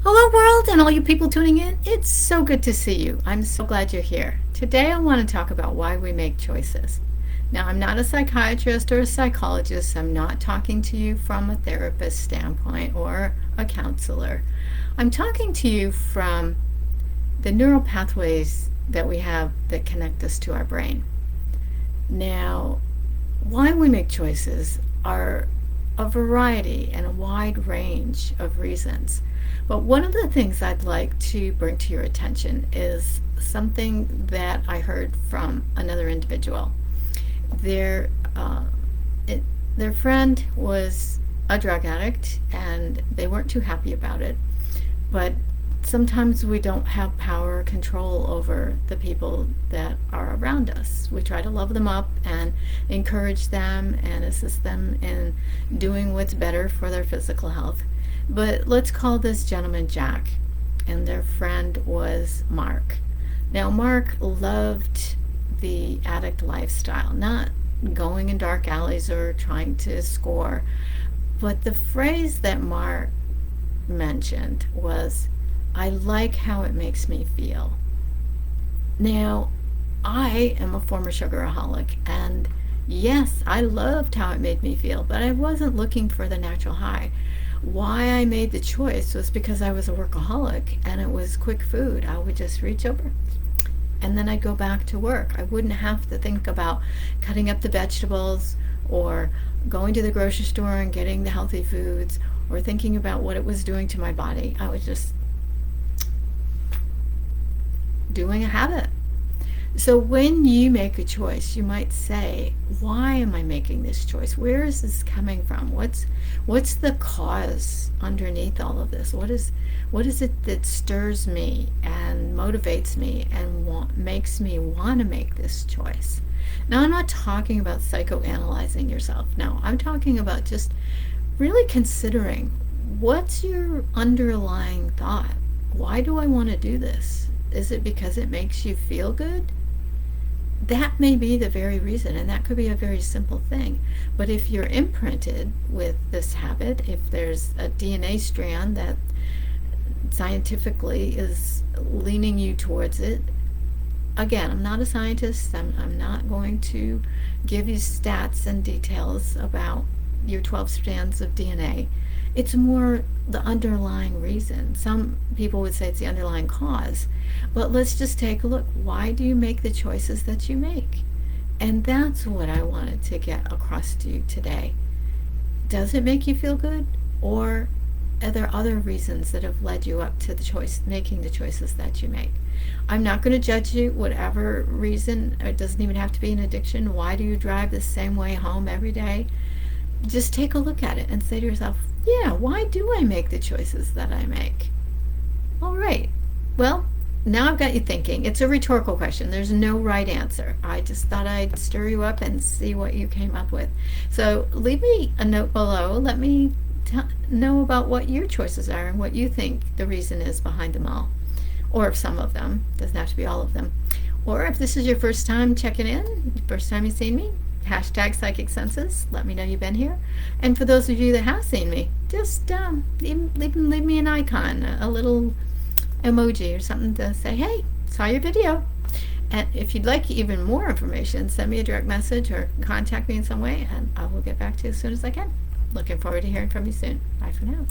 Hello, world, and all you people tuning in. It's so good to see you. I'm so glad you're here. Today, I want to talk about why we make choices. Now, I'm not a psychiatrist or a psychologist. I'm not talking to you from a therapist standpoint or a counselor. I'm talking to you from the neural pathways that we have that connect us to our brain. Now, why we make choices are a variety and a wide range of reasons. But one of the things I'd like to bring to your attention is something that I heard from another individual. Their it, their friend was a drug addict, and they weren't too happy about it. But sometimes we don't have power or control over the people that are around us. We try to love them up and encourage them and assist them in doing what's better for their physical health. But let's call this gentleman Jack, and their friend was Mark. Now, Mark loved the addict lifestyle, not going in dark alleys or trying to score, but the phrase that Mark mentioned was, I like how it makes me feel. Now, I am a former sugaraholic, and yes, I loved how it made me feel, but I wasn't looking for the natural high. Why I made the choice was because I was a workaholic and it was quick food. I would just reach over and then I'd go back to work. I wouldn't have to think about cutting up the vegetables or going to the grocery store and getting the healthy foods or thinking about what it was doing to my body. I was just doing a habit. So when you make a choice, you might say, why am I making this choice? Where is this coming from? What's the cause underneath all of this? What is it that stirs me and motivates me and makes me want to make this choice? Now, I'm not talking about psychoanalyzing yourself. No, I'm talking about just really considering, what's your underlying thought? Why do I want to do this? Is it because it makes you feel good? That may be the very reason, and that could be a very simple thing. But if you're imprinted with this habit, if there's a DNA strand that scientifically is leaning you towards it, again, I'm not a scientist. I'm not going to give you stats and details about your 12 strands of DNA. It's more the underlying reason. Some people would say it's the underlying cause. But let's just take a look. Why do you make the choices that you make? And that's what I wanted to get across to you today. Does it make you feel good? Or are there other reasons that have led you up to making the choices that you make? I'm not going to judge you, whatever reason. It doesn't even have to be an addiction. Why do you drive the same way home every day? Just take a look at it and say to yourself, yeah, why do I make the choices that I make? All right. Well, now I've got you thinking. It's a rhetorical question. There's no right answer. I just thought I'd stir you up and see what you came up with. So leave me a note below. Let me know about what your choices are and what you think the reason is behind them all. Or some of them. Doesn't have to be all of them. Or if this is your first time checking in, first time you've seen me, hashtag psychic senses, let me know you've been here. And for those of you that have seen me, just leave me an icon, a little emoji or something to say, hey, saw your video. And if you'd like even more information, send me a direct message or contact me in some way, and I will get back to you as soon as I can. Looking forward to hearing from you soon. Bye for now.